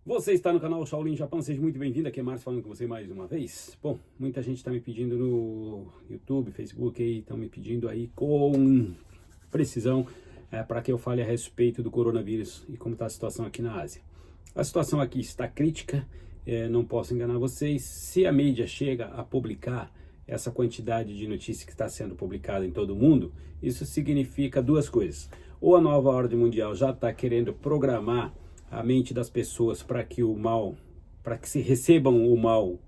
Você está no canal Shaolin Japão, seja muito bem-vindo, aqui é Márcio falando com você mais uma vez. Bom, muita gente está me pedindo no YouTube, Facebook, estão me pedindo aí com precisão para que eu fale a respeito do coronavírus e como está a situação aqui na Ásia. A situação aqui está crítica, não posso enganar vocês. Se a mídia chega a publicar essa quantidade de notícias que está sendo publicada em todo o mundo, isso significa duas coisas. Ou a nova ordem mundial já está querendo programar a mente das pessoas para que se recebam o mal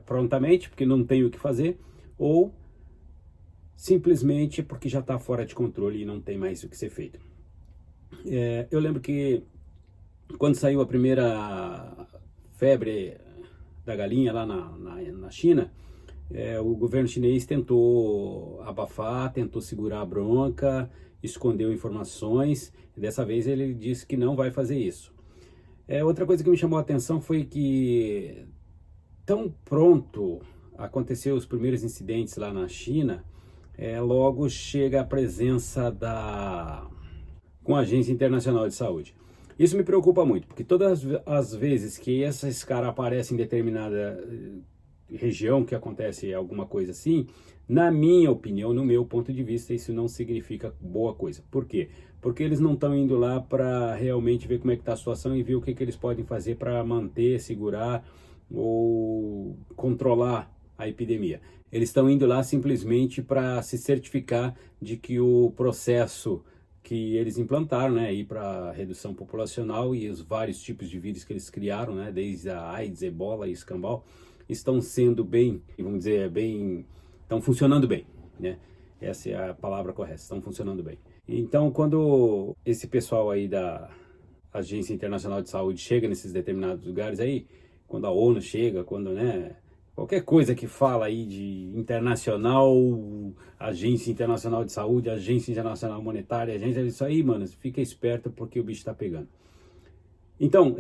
prontamente, porque não tem o que fazer, ou simplesmente porque já está fora de controle e não tem mais o que ser feito. Eu lembro que quando saiu a primeira febre da galinha lá na China, o governo chinês tentou abafar, tentou segurar a bronca, escondeu informações, e dessa vez ele disse que não vai fazer isso. Outra coisa que me chamou a atenção foi que tão pronto aconteceu os primeiros incidentes lá na China, logo chega a presença com a Agência Internacional de Saúde. Isso me preocupa muito, porque todas as vezes que esses caras aparecem em determinada região que acontece alguma coisa assim, na minha opinião, no meu ponto de vista, isso não significa boa coisa. Por quê? Porque eles não estão indo lá para realmente ver como é que está a situação e ver o que eles podem fazer para manter, segurar ou controlar a epidemia. Eles estão indo lá simplesmente para se certificar de que o processo que eles implantaram, né, aí para redução populacional e os vários tipos de vírus que eles criaram, né, desde a AIDS, Ebola e escambau, estão sendo bem, vamos dizer, estão funcionando bem, né? Essa é a palavra correta, estão funcionando bem. Então, quando esse pessoal aí da Agência Internacional de Saúde chega nesses determinados lugares aí, quando a ONU chega, quando, né, qualquer coisa que fala aí de internacional, Agência Internacional de Saúde, Agência Internacional Monetária, agência disso aí, mano, fica esperto porque o bicho tá pegando. Então,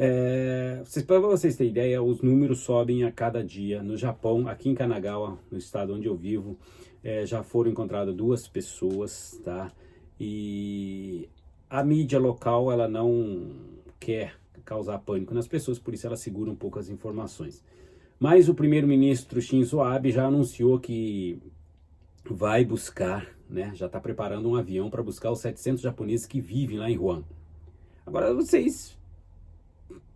para vocês terem ideia, os números sobem a cada dia. No Japão, aqui em Kanagawa, no estado onde eu vivo, já foram encontradas 2 pessoas, tá? E a mídia local, ela não quer causar pânico nas pessoas, por isso ela segura um pouco as informações. Mas o primeiro-ministro Shinzo Abe já anunciou que vai buscar, né? Já está preparando um avião para buscar os 700 japoneses que vivem lá em Wuhan. Agora, vocês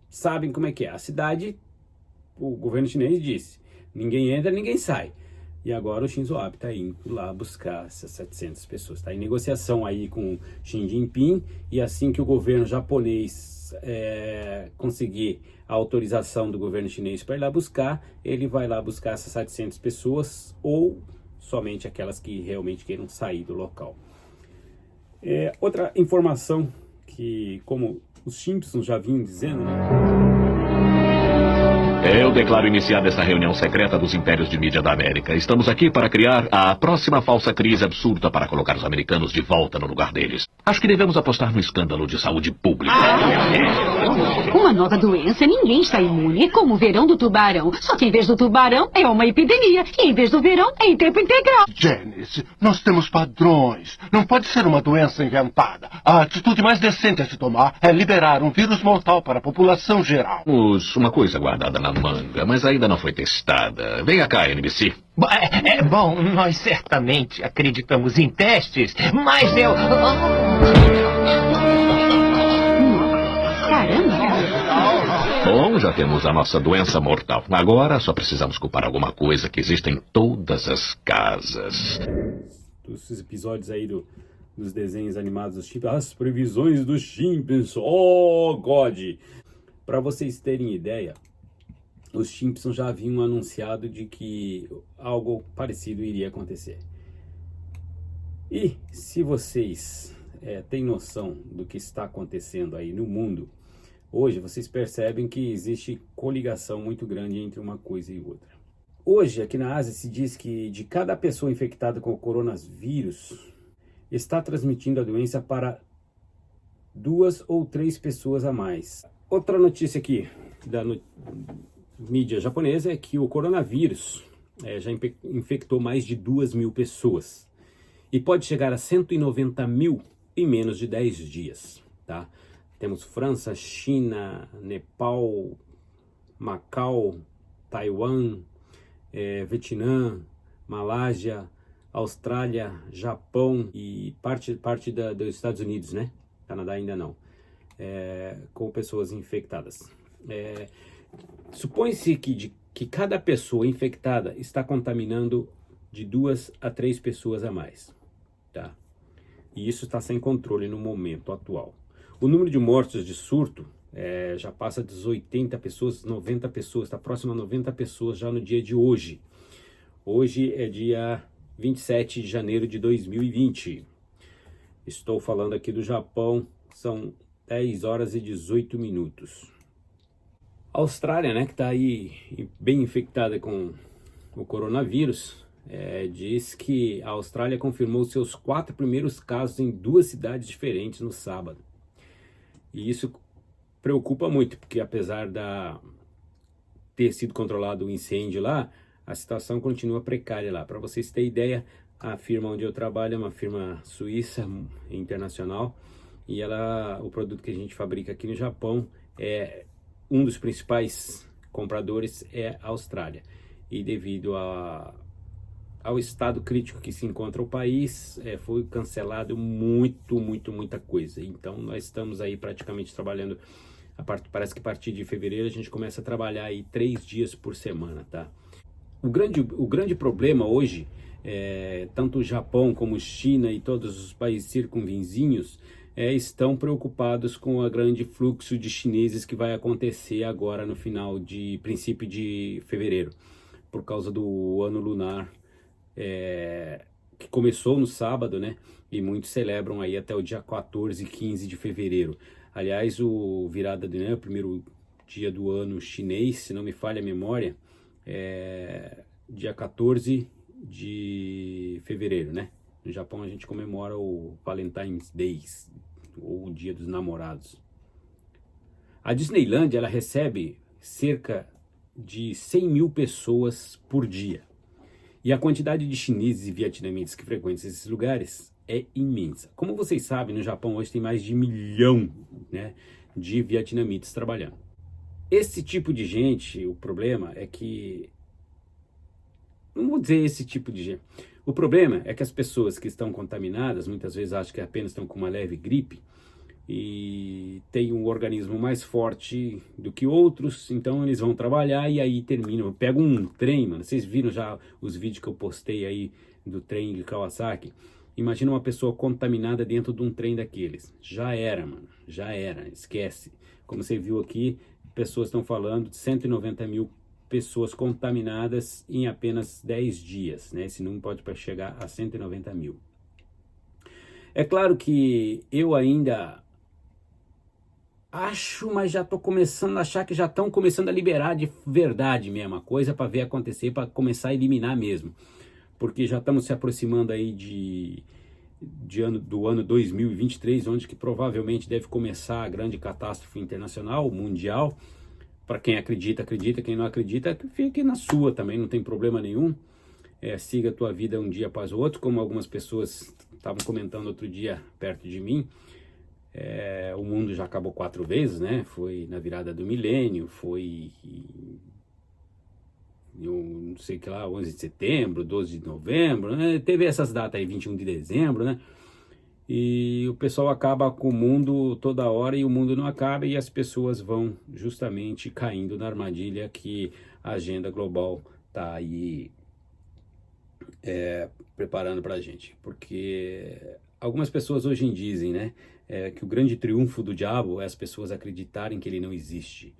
sabem como é que é. A cidade, o governo chinês disse, ninguém entra, ninguém sai. E agora o Shinzo Abe está indo lá buscar essas 700 pessoas. Está em negociação aí com Xi Jinping, e assim que o governo japonês conseguir a autorização do governo chinês para ir lá buscar, ele vai lá buscar essas 700 pessoas, ou somente aquelas que realmente queiram sair do local. Outra informação que, como os Simpsons já vinham dizendo, né? Eu declaro iniciada esta reunião secreta dos impérios de mídia da América. Estamos aqui para criar a próxima falsa crise absurda para colocar os americanos de volta no lugar deles. Acho que devemos apostar no escândalo de saúde pública. Uma nova doença, ninguém está imune. É como o verão do tubarão. Só que em vez do tubarão é uma epidemia. E em vez do verão é em tempo integral. Janice, nós temos padrões. Não pode ser uma doença inventada. A atitude mais decente a se tomar é liberar um vírus mortal para a população geral. Temos uma coisa guardada na manga, mas ainda não foi testada. Venha cá, NBC. Bom, nós certamente acreditamos em testes, mas eu... Caramba! Bom, já temos a nossa doença mortal. Agora só precisamos culpar alguma coisa que existe em todas as casas. Dos episódios aí dos desenhos animados dos Simpsons, as previsões dos Simpsons, oh God! Para vocês terem ideia, os Simpsons já haviam anunciado de que algo parecido iria acontecer. E se vocês têm noção do que está acontecendo aí no mundo, hoje vocês percebem que existe coligação muito grande entre uma coisa e outra. Hoje, aqui na Ásia, se diz que de cada pessoa infectada com o coronavírus, está transmitindo a doença para 2 ou 3 pessoas a mais. Outra notícia aqui da mídia japonesa é que o coronavírus já infectou mais de 2.000 pessoas e pode chegar a 190.000 em menos de 10 dias, tá? Temos França, China, Nepal, Macau, Taiwan, Vietnã, Malásia, Austrália, Japão e parte dos Estados Unidos, né? Canadá ainda não, com pessoas infectadas. Supõe-se que cada pessoa infectada está contaminando de 2 a 3 pessoas a mais, tá? E isso está sem controle no momento atual. O número de mortos de surto já passa das 80 pessoas, 90 pessoas, está próximo a 90 pessoas já no dia de hoje. Hoje é dia 27 de janeiro de 2020. Estou falando aqui do Japão, são 10 horas e 18 minutos. A Austrália, né, que está aí bem infectada com o coronavírus, diz que a Austrália confirmou seus 4 primeiros casos em 2 cidades diferentes no sábado. E isso preocupa muito, porque apesar de ter sido controlado o incêndio lá, a situação continua precária lá. Para vocês terem ideia, a firma onde eu trabalho é uma firma suíça internacional, e o produto que a gente fabrica aqui no Japão, um dos principais compradores é a Austrália. E devido ao estado crítico que se encontra o país, foi cancelado muita coisa. Então nós estamos aí praticamente trabalhando, parece que a partir de fevereiro a gente começa a trabalhar aí 3 dias por semana, tá? O grande problema hoje, tanto o Japão como China e todos os países circunvizinhos estão preocupados com o grande fluxo de chineses que vai acontecer agora no princípio de fevereiro, por causa do ano lunar, que começou no sábado, né? E muitos celebram aí até o dia 14 e 15 de fevereiro. Aliás, o virada do ano, o primeiro dia do ano chinês, se não me falha a memória, dia 14 de fevereiro, né? No Japão a gente comemora o Valentine's Day, ou o Dia dos Namorados. A Disneylandia, ela recebe cerca de 100 mil pessoas por dia. E a quantidade de chineses e vietnamitas que frequentam esses lugares é imensa. Como vocês sabem, no Japão hoje tem mais de 1 milhão, né, de vietnamitas trabalhando. Esse tipo de gente, o problema é que... Não vou dizer esse tipo de gente. O problema é que as pessoas que estão contaminadas, muitas vezes acham que apenas estão com uma leve gripe e tem um organismo mais forte do que outros, então eles vão trabalhar e aí terminam. Pega um trem, mano, vocês viram já os vídeos que eu postei aí do trem de Kawasaki? Imagina uma pessoa contaminada dentro de um trem daqueles. Já era, mano, já era, esquece. Como você viu aqui, pessoas estão falando de 190 mil pessoas contaminadas em apenas 10 dias, né? Esse número pode chegar a 190 mil. É claro que eu ainda acho, mas já estou começando a achar que já estão começando a liberar de verdade mesmo a coisa para ver acontecer, para começar a eliminar mesmo. Porque já estamos se aproximando aí do ano 2023, onde que provavelmente deve começar a grande catástrofe internacional, mundial. Para quem acredita, acredita. Quem não acredita, fique na sua também, não tem problema nenhum. Siga a tua vida um dia após o outro, como algumas pessoas estavam comentando outro dia perto de mim. O mundo já acabou 4 vezes, né? Foi na virada do milênio, foi não sei que lá, 11 de setembro, 12 de novembro, né? Teve essas datas aí, 21 de dezembro, né? E o pessoal acaba com o mundo toda hora e o mundo não acaba, e as pessoas vão justamente caindo na armadilha que a agenda global está aí preparando para a gente. Porque algumas pessoas hoje dizem, né, que o grande triunfo do diabo é as pessoas acreditarem que ele não existe.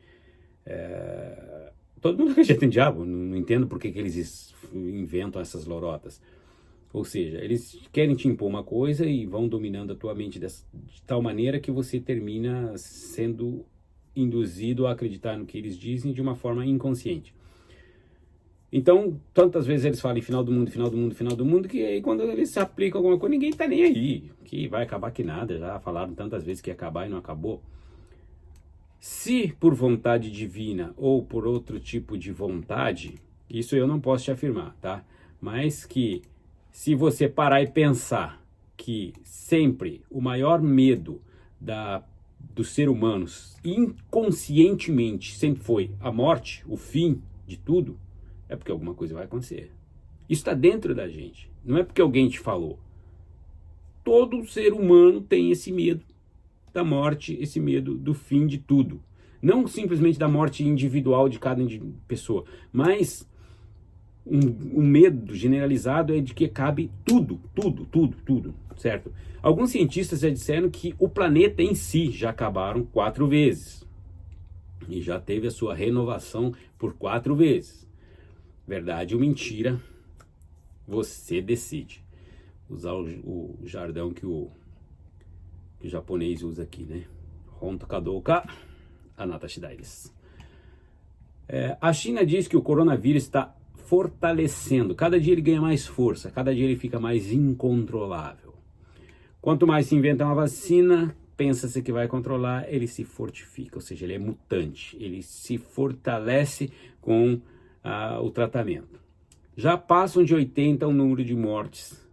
Todo mundo acredita em diabo, não entendo por que eles inventam essas lorotas. Ou seja, eles querem te impor uma coisa e vão dominando a tua mente de tal maneira que você termina sendo induzido a acreditar no que eles dizem de uma forma inconsciente. Então, tantas vezes eles falam em final do mundo, final do mundo, final do mundo, que aí quando eles se aplicam alguma coisa, ninguém tá nem aí. Que vai acabar que nada, já falaram tantas vezes que ia acabar e não acabou. Se por vontade divina ou por outro tipo de vontade, isso eu não posso te afirmar, tá? Mas que se você parar e pensar que sempre o maior medo dos seres humanos, inconscientemente, sempre foi a morte, o fim de tudo, é porque alguma coisa vai acontecer. Isso está dentro da gente, não é porque alguém te falou. Todo ser humano tem esse medo da morte, esse medo do fim de tudo. Não simplesmente da morte individual de cada pessoa, mas um medo generalizado é de que acabe tudo, certo? Alguns cientistas já disseram que o planeta em si já acabaram 4 vezes. E já teve a sua renovação por 4 vezes. Verdade ou mentira, você decide. Usar o jargão que o japonês usa aqui, né? Honto kadoka, anata shidai desu. A China diz que o coronavírus está fortalecendo. Cada dia ele ganha mais força, cada dia ele fica mais incontrolável. Quanto mais se inventa uma vacina, pensa-se que vai controlar, ele se fortifica, ou seja, ele é mutante, ele se fortalece com o tratamento. Já passam de 80 o número de mortes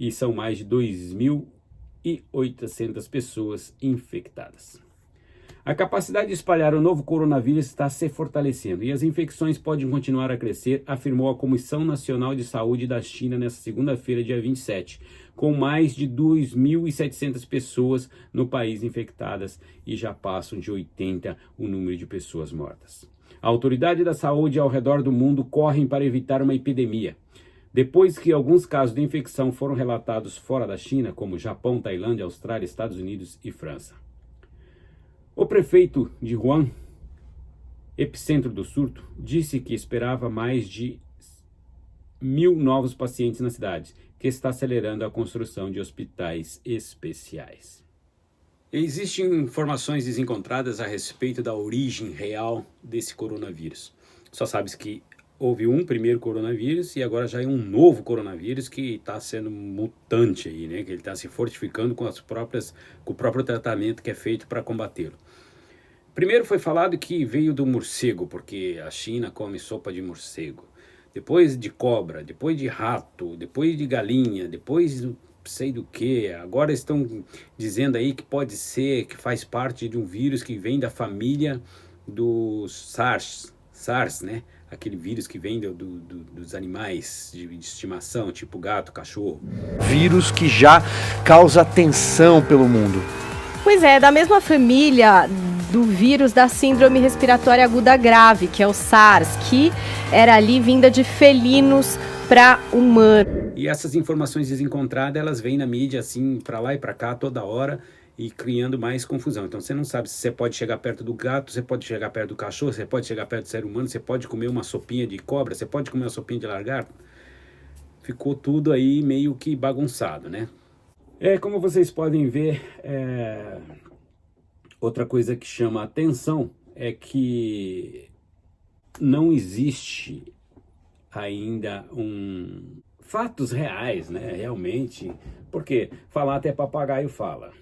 e são mais de 2.800 pessoas infectadas. A capacidade de espalhar o novo coronavírus está se fortalecendo e as infecções podem continuar a crescer, afirmou a Comissão Nacional de Saúde da China nesta segunda-feira, dia 27, com mais de 2.700 pessoas no país infectadas e já passam de 80 o número de pessoas mortas. A autoridade da saúde ao redor do mundo correm para evitar uma epidemia. Depois que alguns casos de infecção foram relatados fora da China, como Japão, Tailândia, Austrália, Estados Unidos e França. O prefeito de Wuhan, epicentro do surto, disse que esperava mais de 1.000 novos pacientes na cidade, que está acelerando a construção de hospitais especiais. Existem informações desencontradas a respeito da origem real desse coronavírus. Só sabes que houve um primeiro coronavírus e agora já é um novo coronavírus que está sendo mutante aí, né? Que ele está se fortificando com o próprio tratamento que é feito para combatê-lo. Primeiro foi falado que veio do morcego, porque a China come sopa de morcego. Depois de cobra, depois de rato, depois de galinha, depois sei do que. Agora estão dizendo aí que pode ser, que faz parte de um vírus que vem da família do SARS, né? Aquele vírus que vem dos animais de estimação, tipo gato, cachorro. Vírus que já causa tensão pelo mundo. Pois é, da mesma família do vírus da síndrome respiratória aguda grave, que é o SARS, que era ali vinda de felinos para humano. E essas informações desencontradas, elas vêm na mídia assim, para lá e para cá, toda hora, e criando mais confusão. Então você não sabe se você pode chegar perto do gato, você pode chegar perto do cachorro, você pode chegar perto do ser humano, você pode comer uma sopinha de cobra, você pode comer uma sopinha de lagarto. Ficou tudo aí meio que bagunçado, né? Como vocês podem ver, outra coisa que chama a atenção é que não existe ainda fatos reais, né? Realmente, porque falar até papagaio fala.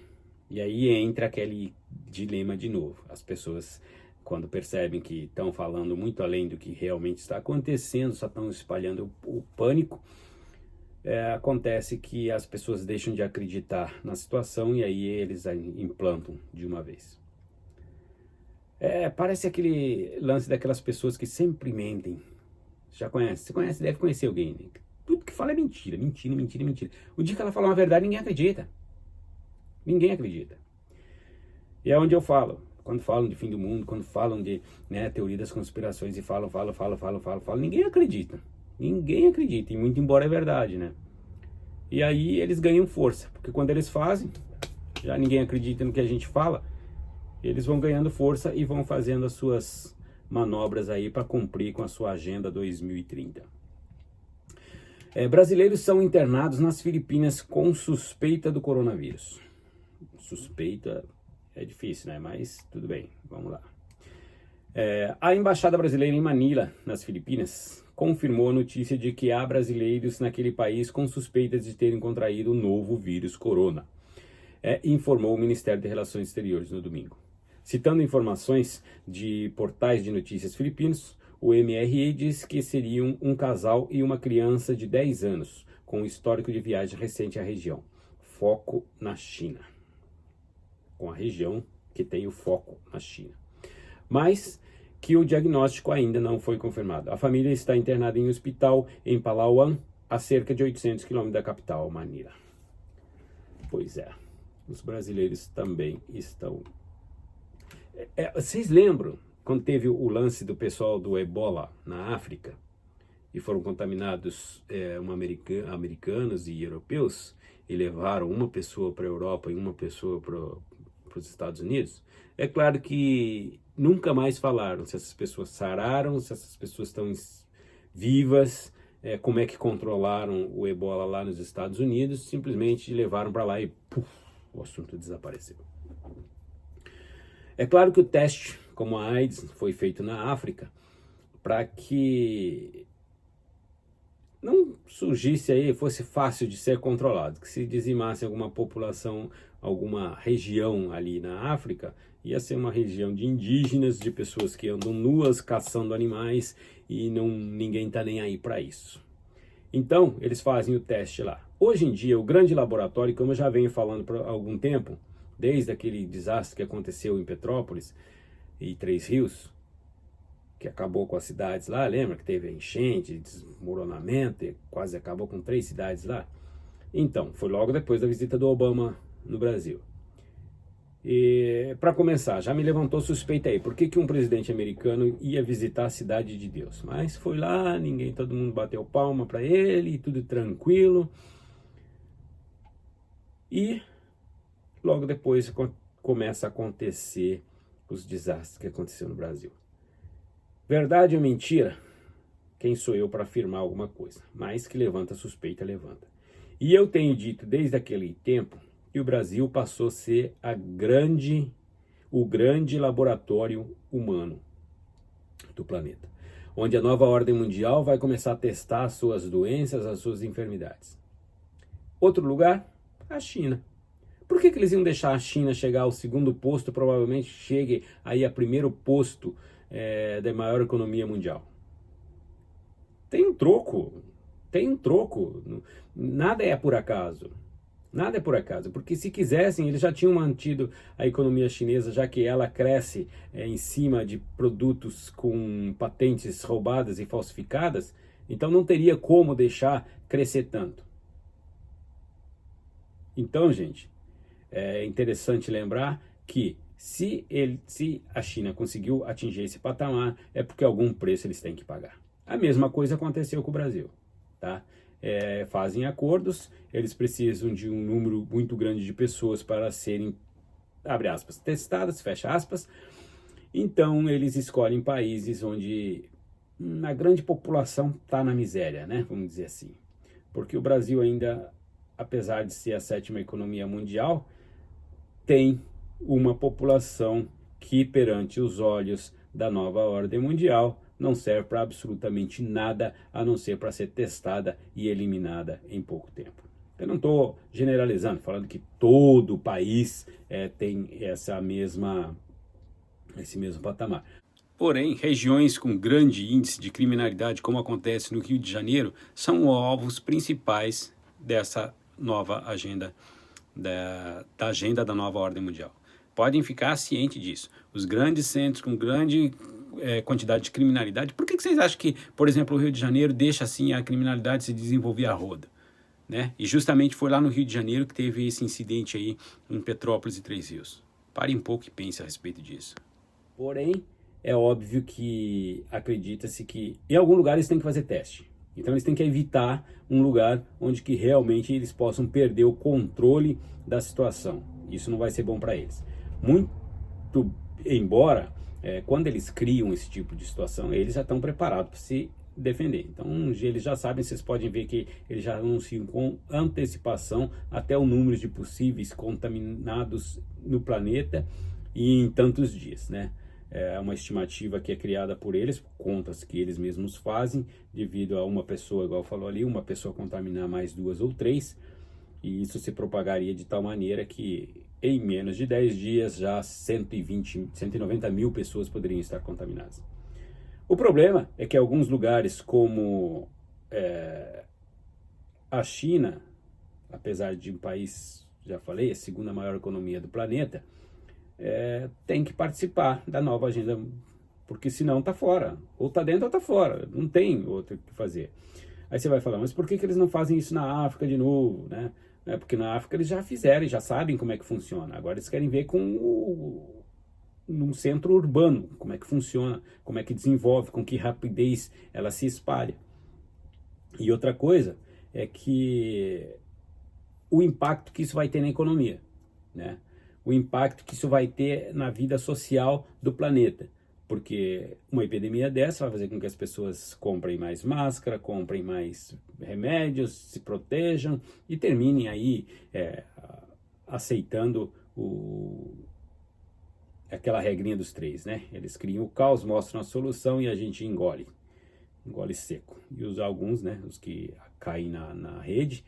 E aí entra aquele dilema de novo. As pessoas, quando percebem que estão falando muito além do que realmente está acontecendo, só estão espalhando o pânico, acontece que as pessoas deixam de acreditar na situação e aí eles a implantam de uma vez. Parece aquele lance daquelas pessoas que sempre mentem. Já conhece? Você conhece, deve conhecer alguém, né? Tudo que fala é mentira, mentira, mentira, mentira. O dia que ela fala uma verdade, ninguém acredita. Ninguém acredita. E é onde eu falo. Quando falam de fim do mundo, quando falam de teoria das conspirações e falam, ninguém acredita. Ninguém acredita, e muito embora é verdade, né? E aí eles ganham força, porque quando eles fazem, já ninguém acredita no que a gente fala, eles vão ganhando força e vão fazendo as suas manobras aí para cumprir com a sua agenda 2030. Brasileiros são internados nas Filipinas com suspeita do coronavírus. Suspeita é difícil, né? Mas tudo bem, vamos lá. A Embaixada Brasileira em Manila, nas Filipinas, confirmou a notícia de que há brasileiros naquele país com suspeitas de terem contraído o novo vírus corona, informou o Ministério de Relações Exteriores no domingo. Citando informações de portais de notícias filipinos, o MRE diz que seriam um casal e uma criança de 10 anos, com histórico de viagem recente à região. Foco na China. Com a região que tem o foco na China. Mas que o diagnóstico ainda não foi confirmado. A família está internada em um hospital em Palawan, a cerca de 800 quilômetros da capital, Manila. Pois é, os brasileiros também estão... Vocês lembram quando teve o lance do pessoal do Ebola na África? E foram contaminados americanos e europeus, e levaram uma pessoa para a Europa e uma pessoa para os Estados Unidos? É claro que nunca mais falaram se essas pessoas sararam, se essas pessoas estão vivas, como é que controlaram o Ebola lá nos Estados Unidos. Simplesmente levaram para lá e puf, o assunto desapareceu. É claro que o teste, como a AIDS, foi feito na África para que não surgisse aí, fosse fácil de ser controlado, que se dizimasse alguma população, alguma região ali na África, ia ser uma região de indígenas, de pessoas que andam nuas caçando animais e ninguém está nem aí para isso. Então, eles fazem o teste lá. Hoje em dia, o grande laboratório, como eu já venho falando por algum tempo, desde aquele desastre que aconteceu em Petrópolis e Três Rios, que acabou com as cidades lá, lembra que teve enchente, desmoronamento, e quase acabou com 3 cidades lá? Então, foi logo depois da visita do Obama no Brasil. E, para começar, já me levantou suspeita aí, por que um presidente americano ia visitar a Cidade de Deus? Mas foi lá, todo mundo bateu palma para ele, tudo tranquilo. E logo depois começa a acontecer os desastres que aconteceram no Brasil. Verdade ou mentira? Quem sou eu para afirmar alguma coisa? Mas que levanta suspeita, levanta. E eu tenho dito desde aquele tempo que o Brasil passou a ser o grande laboratório humano do planeta, onde a nova ordem mundial vai começar a testar as suas doenças, as suas enfermidades. Outro lugar, a China. Por que eles iam deixar a China chegar ao segundo posto, provavelmente chegue aí a primeiro posto da maior economia mundial? Tem um troco, nada é por acaso. Nada é por acaso, porque se quisessem, eles já tinham mantido a economia chinesa, já que ela cresce em cima de produtos com patentes roubadas e falsificadas, então não teria como deixar crescer tanto. Então, gente, é interessante lembrar que se a China conseguiu atingir esse patamar, é porque algum preço eles têm que pagar. A mesma coisa aconteceu com o Brasil, tá? Fazem acordos, eles precisam de um número muito grande de pessoas para serem, abre aspas, testadas, fecha aspas. Então eles escolhem países onde a grande população está na miséria, né? Vamos dizer assim. Porque o Brasil ainda, apesar de ser a 7ª economia mundial, tem uma população que, perante os olhos da nova ordem mundial, não serve para absolutamente nada, a não ser para ser testada e eliminada em pouco tempo. Eu não estou generalizando, falando que todo o país tem esse mesmo patamar. Porém, regiões com grande índice de criminalidade, como acontece no Rio de Janeiro, são alvos principais dessa nova agenda, da agenda da nova ordem mundial. Podem ficar cientes disso. Os grandes centros com grande quantidade de criminalidade. Por que vocês acham que, por exemplo, o Rio de Janeiro deixa assim a criminalidade se desenvolver a roda? Né? E justamente foi lá no Rio de Janeiro que teve esse incidente aí em Petrópolis e Três Rios. Pare um pouco e pense a respeito disso. Porém, é óbvio que acredita-se que em algum lugar eles têm que fazer teste. Então eles têm que evitar um lugar onde que realmente eles possam perder o controle da situação. Isso não vai ser bom para eles. Muito embora, quando eles criam esse tipo de situação, eles já estão preparados para se defender. Então eles já sabem, vocês podem ver que eles já anunciam com antecipação até o número de possíveis contaminados no planeta e em tantos dias, né? É uma estimativa que é criada por eles, contas que eles mesmos fazem, devido a uma pessoa, igual falou ali, uma pessoa contaminar mais 2 ou 3, e isso se propagaria de tal maneira que em menos de 10 dias já 190 mil pessoas poderiam estar contaminadas. O problema é que alguns lugares como a China, apesar de um país, já falei, a 2ª maior economia do planeta, tem que participar da nova agenda, porque senão tá fora, ou tá dentro ou tá fora, não tem outro que fazer. Aí você vai falar, mas por que eles não fazem isso na África de novo, né? Porque na África eles já fizeram, já sabem como é que funciona, agora eles querem ver num centro urbano, como é que funciona, como é que desenvolve, com que rapidez ela se espalha. E outra coisa é que o impacto que isso vai ter na economia, né? O impacto que isso vai ter na vida social do planeta. Porque uma epidemia dessa vai fazer com que as pessoas comprem mais máscara, comprem mais remédios, se protejam e terminem aí aceitando aquela regrinha dos 3, né? Eles criam o caos, mostram a solução e a gente engole seco. E alguns, né, os que caem na rede,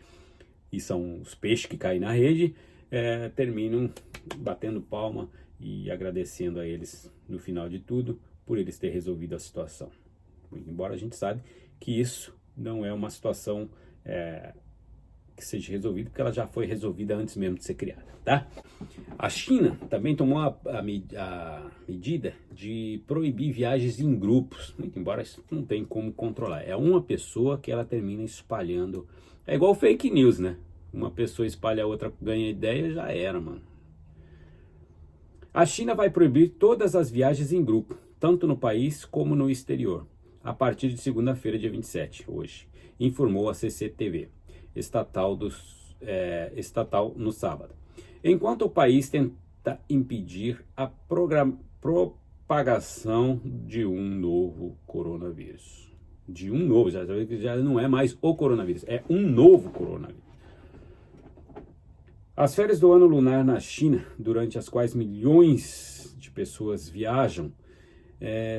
e são os peixes que caem na rede, terminam batendo palma e agradecendo a eles no final de tudo por eles terem resolvido a situação. Embora a gente sabe que isso não é uma situação que seja resolvida, porque ela já foi resolvida antes mesmo de ser criada, tá? A China também tomou a medida de proibir viagens em grupos, muito embora isso não tem como controlar. É uma pessoa que ela termina espalhando. É igual fake news, né? Uma pessoa espalha a outra, ganha ideia, já era, mano. A China vai proibir todas as viagens em grupo, tanto no país como no exterior, a partir de segunda-feira, dia 27, hoje, informou a CCTV, estatal no sábado. Enquanto o país tenta impedir a propagação de um novo coronavírus. De um novo, já não é mais o coronavírus, é um novo coronavírus. As férias do ano lunar na China, durante as quais milhões de pessoas viajam,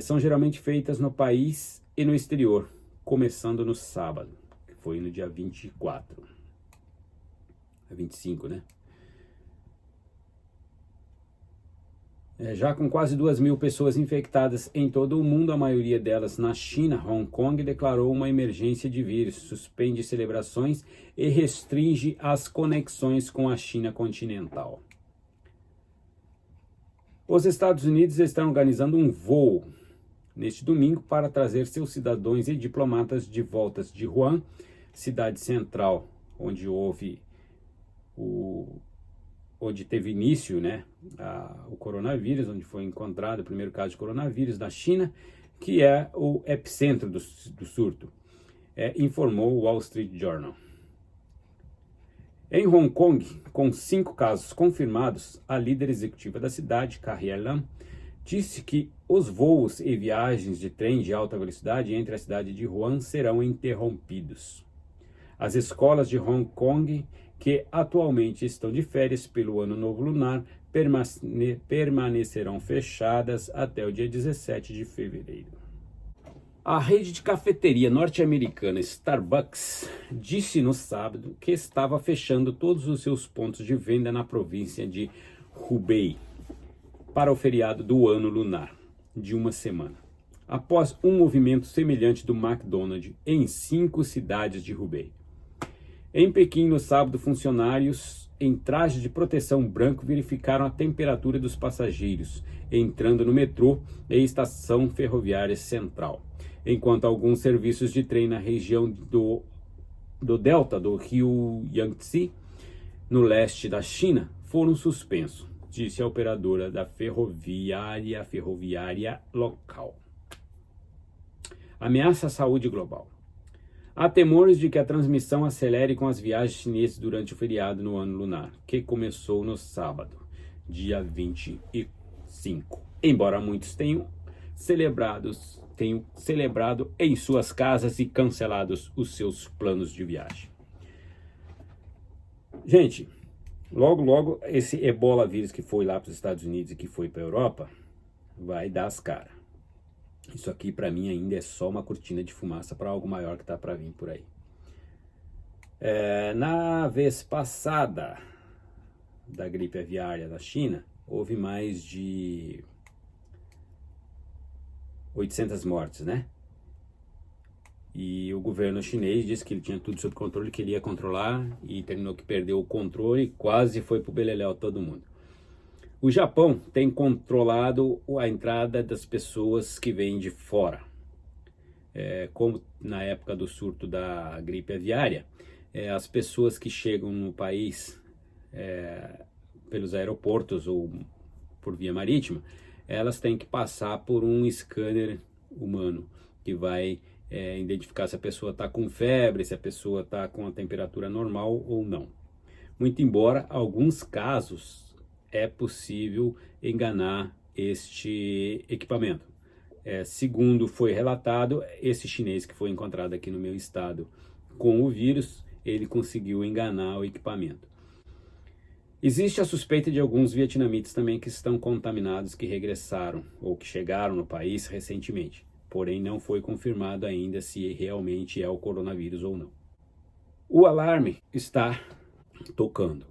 são geralmente feitas no país e no exterior, começando no sábado, que foi no dia 24. É 25, né? Já com quase 2.000 pessoas infectadas em todo o mundo, a maioria delas na China, Hong Kong declarou uma emergência de vírus, suspende celebrações e restringe as conexões com a China continental. Os Estados Unidos estão organizando um voo neste domingo para trazer seus cidadãos e diplomatas de volta de Wuhan, cidade central, onde teve início, né, o coronavírus, onde foi encontrado o primeiro caso de coronavírus na China, que é o epicentro do surto, informou o Wall Street Journal. Em Hong Kong, com 5 casos confirmados, a líder executiva da cidade, Carrie Lam, disse que os voos e viagens de trem de alta velocidade entre a cidade de Wuhan serão interrompidos. As escolas de Hong Kong, que atualmente estão de férias pelo Ano Novo Lunar, permanecerão fechadas até o dia 17 de fevereiro. A rede de cafeteria norte-americana Starbucks disse no sábado que estava fechando todos os seus pontos de venda na província de Hubei para o feriado do Ano Lunar, de uma semana, após um movimento semelhante do McDonald's em 5 cidades de Hubei. Em Pequim, no sábado, funcionários em traje de proteção branco verificaram a temperatura dos passageiros entrando no metrô e estação ferroviária central, enquanto alguns serviços de trem na região do delta do rio Yangtze, no leste da China, foram suspensos, disse a operadora da ferroviária local. Ameaça à saúde global. Há temores de que a transmissão acelere com as viagens chinesas durante o feriado no ano lunar, que começou no sábado, dia 25. Embora muitos tenham celebrado em suas casas e cancelados os seus planos de viagem. Gente, logo esse ebola vírus que foi lá para os Estados Unidos e que foi para a Europa vai dar as caras. Isso aqui para mim ainda é só uma cortina de fumaça para algo maior que está para vir por aí. Na vez passada da gripe aviária da China, houve mais de 800 mortes, né? E o governo chinês disse que ele tinha tudo sob controle, que ele ia controlar, e terminou que perdeu o controle e quase foi pro beleléu todo mundo. O Japão tem controlado a entrada das pessoas que vêm de fora. Como na época do surto da gripe aviária, as pessoas que chegam no país pelos aeroportos ou por via marítima, elas têm que passar por um scanner humano que vai identificar se a pessoa está com febre, se a pessoa está com a temperatura normal ou não. Muito embora, alguns casos é possível enganar este equipamento. Segundo foi relatado, esse chinês que foi encontrado aqui no meu estado com o vírus, ele conseguiu enganar o equipamento. Existe a suspeita de alguns vietnamitas também que estão contaminados, que regressaram ou que chegaram no país recentemente. Porém, não foi confirmado ainda se realmente é o coronavírus ou não. O alarme está tocando.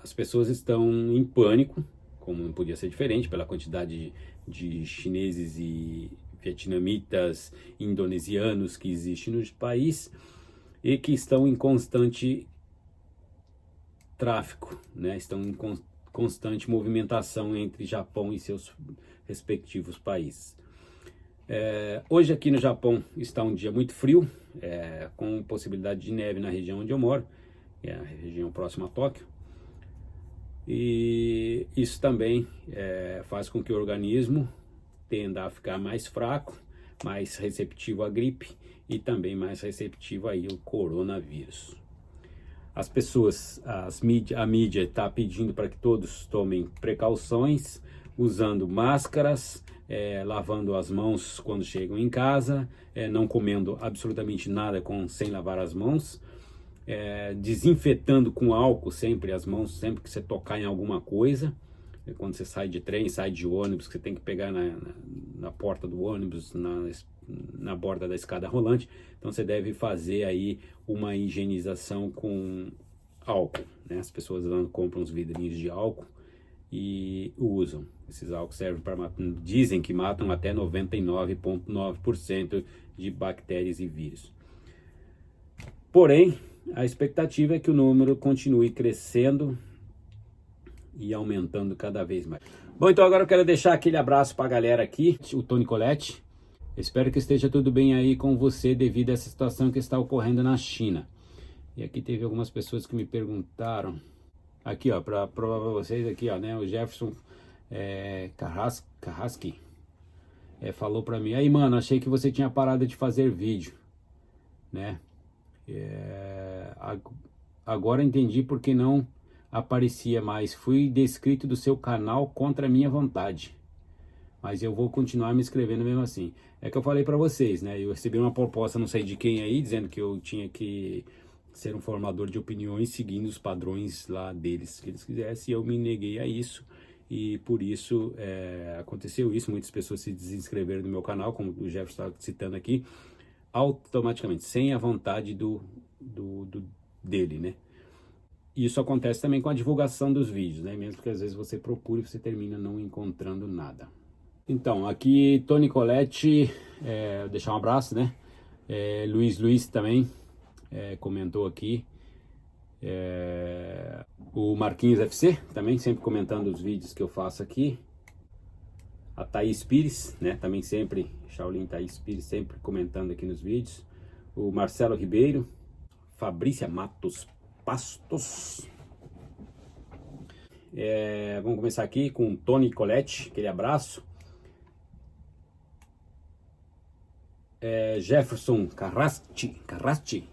As pessoas estão em pânico, como não podia ser diferente, pela quantidade de chineses e vietnamitas, indonesianos que existem no país e que estão em constante tráfico, né? Estão em constante movimentação entre Japão e seus respectivos países. Hoje aqui no Japão está um dia muito frio, com possibilidade de neve na região onde eu moro, que é a região próxima a Tóquio. E isso também faz com que o organismo tenda a ficar mais fraco, mais receptivo à gripe e também mais receptivo aí ao coronavírus. As pessoas, a mídia está pedindo para que todos tomem precauções, usando máscaras, lavando as mãos quando chegam em casa, não comendo absolutamente nada sem lavar as mãos, desinfetando com álcool sempre as mãos, sempre que você tocar em alguma coisa. Quando você sai de trem, sai de ônibus, que você tem que pegar na porta do ônibus, na borda da escada rolante, então você deve fazer aí uma higienização com álcool, né? As pessoas compram uns vidrinhos de álcool e usam. Esses álcools servem para matar, dizem que matam até 99,9% de bactérias e vírus. Porém, a expectativa é que o número continue crescendo e aumentando cada vez mais. Bom, então agora eu quero deixar aquele abraço para a galera aqui, o Tony Colette. Espero que esteja tudo bem aí com você devido a essa situação que está ocorrendo na China. E aqui teve algumas pessoas que me perguntaram, aqui ó, para vocês aqui ó, né, o Jefferson Carrasque falou para mim, aí mano, achei que você tinha parado de fazer vídeo, né, agora entendi porque não aparecia mais, fui descrito do seu canal contra a minha vontade, mas eu vou continuar me inscrevendo mesmo assim. É que eu falei para vocês, né, eu recebi uma proposta, não sei de quem aí, dizendo que eu tinha que ser um formador de opiniões seguindo os padrões lá deles, que eles quisessem, e eu me neguei a isso, e por isso aconteceu isso, muitas pessoas se desinscreveram do meu canal, como o Jefferson está citando aqui, automaticamente, sem a vontade dele, né. Isso acontece também com a divulgação dos vídeos, né, mesmo que às vezes você procure, você termina não encontrando nada. Então, aqui Tony Colette, vou deixar um abraço, né, Luiz também, comentou aqui, o Marquinhos FC também sempre comentando os vídeos que eu faço aqui, a Thaís Pires, né, também sempre, Shaolin Thaís Pires sempre comentando aqui nos vídeos, o Marcelo Ribeiro, Fabrícia Matos Pastos, vamos começar aqui com Tony Colette, aquele abraço, Jefferson Carrasque,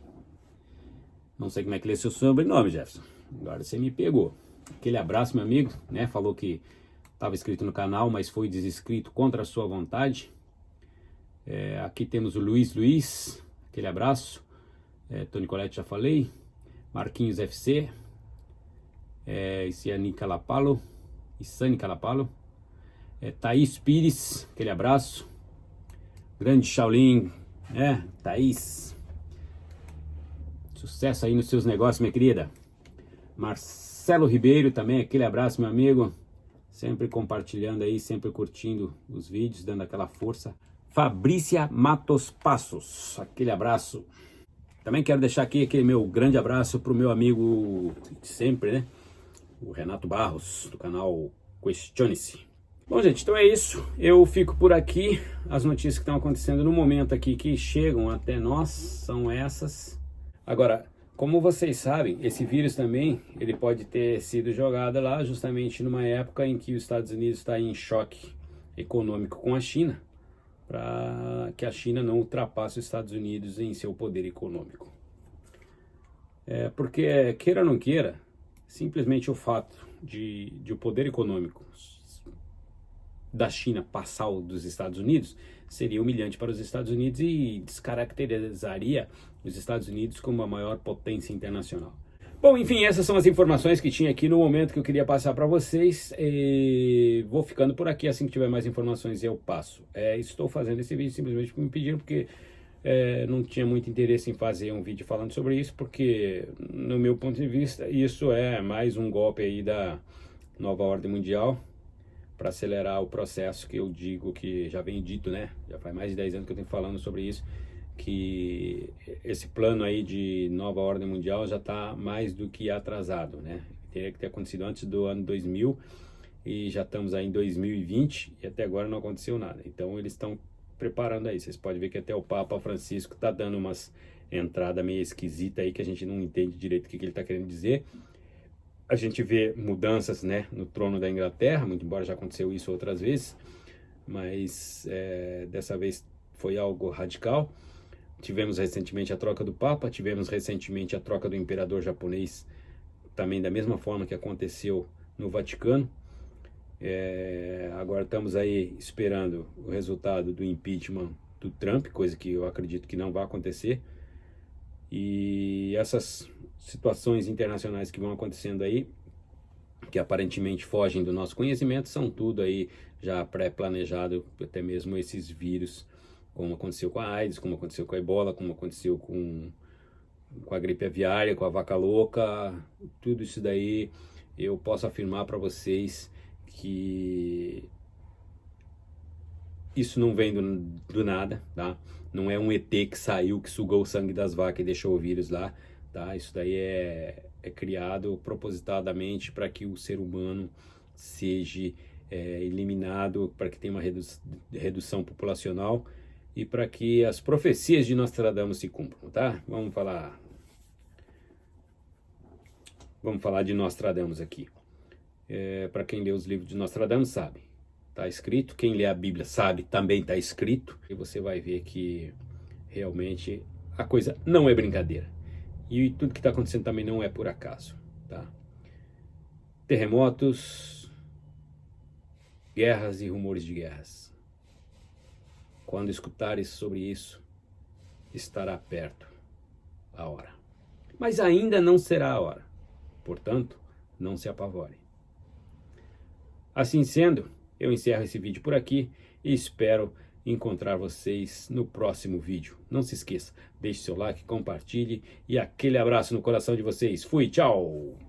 não sei como é que lê seu sobrenome, Jefferson, agora você me pegou. Aquele abraço, meu amigo, né? Falou que estava inscrito no canal, mas foi desinscrito contra a sua vontade. Aqui temos o Luiz, aquele abraço. Tony Colette já falei. Marquinhos FC. Isani Calapalo. Thaís Pires, aquele abraço. Grande Shaolin, Thaís. Sucesso aí nos seus negócios, minha querida. Marcelo Ribeiro também, aquele abraço, meu amigo. Sempre compartilhando aí, sempre curtindo os vídeos, dando aquela força. Fabrícia Matos Passos, aquele abraço. Também quero deixar aqui aquele meu grande abraço para o meu amigo de sempre, né? O Renato Barros, do canal Questione-se. Bom, gente, então é isso. Eu fico por aqui. As notícias que estão acontecendo no momento aqui que chegam até nós são essas. Agora, como vocês sabem, esse vírus também ele pode ter sido jogado lá justamente numa época em que os Estados Unidos está em choque econômico com a China, para que a China não ultrapasse os Estados Unidos em seu poder econômico. Porque, queira ou não queira, simplesmente o fato de o poder econômico da China passar o dos Estados Unidos seria humilhante para os Estados Unidos e descaracterizaria os Estados Unidos como a maior potência internacional. Bom, enfim, essas são as informações que tinha aqui no momento que eu queria passar para vocês. Vou ficando por aqui, assim que tiver mais informações eu passo. Estou fazendo esse vídeo simplesmente porque me pediram, porque não tinha muito interesse em fazer um vídeo falando sobre isso, porque, no meu ponto de vista, isso é mais um golpe aí da nova ordem mundial, para acelerar o processo que eu digo, que já venho dito, né? Já faz mais de 10 anos que eu tenho falando sobre isso, que esse plano aí de nova ordem mundial já está mais do que atrasado, né? Teria que ter acontecido antes do ano 2000 e já estamos aí em 2020 e até agora não aconteceu nada. Então eles estão preparando aí. Vocês podem ver que até o Papa Francisco está dando umas entradas meio esquisitas aí que a gente não entende direito o que ele está querendo dizer. A gente vê mudanças, né, no trono da Inglaterra, muito embora já aconteceu isso outras vezes, mas dessa vez foi algo radical. Tivemos recentemente a troca do Papa, tivemos recentemente a troca do imperador japonês, também da mesma forma que aconteceu no Vaticano. Agora estamos aí esperando o resultado do impeachment do Trump, coisa que eu acredito que não vai acontecer. E essas situações internacionais que vão acontecendo aí, que aparentemente fogem do nosso conhecimento, são tudo aí já pré-planejado, até mesmo esses vírus, como aconteceu com a AIDS, como aconteceu com a Ebola, como aconteceu com a gripe aviária, com a vaca louca, tudo isso daí eu posso afirmar para vocês que isso não vem do nada, tá? Não é um ET que saiu, que sugou o sangue das vacas e deixou o vírus lá, tá? Isso daí é criado propositadamente para que o ser humano seja eliminado, para que tenha uma redução populacional e para que as profecias de Nostradamus se cumpram, tá? Vamos falar de Nostradamus aqui. Para quem lê os livros de Nostradamus sabe. Está escrito, quem lê a Bíblia sabe, também está escrito, e você vai ver que realmente a coisa não é brincadeira. E tudo que está acontecendo também não é por acaso, tá? Terremotos, guerras e rumores de guerras. Quando escutares sobre isso, estará perto a hora. Mas ainda não será a hora. Portanto, não se apavore. Assim sendo, eu encerro esse vídeo por aqui e espero encontrar vocês no próximo vídeo. Não se esqueça, deixe seu like, compartilhe e aquele abraço no coração de vocês. Fui, tchau!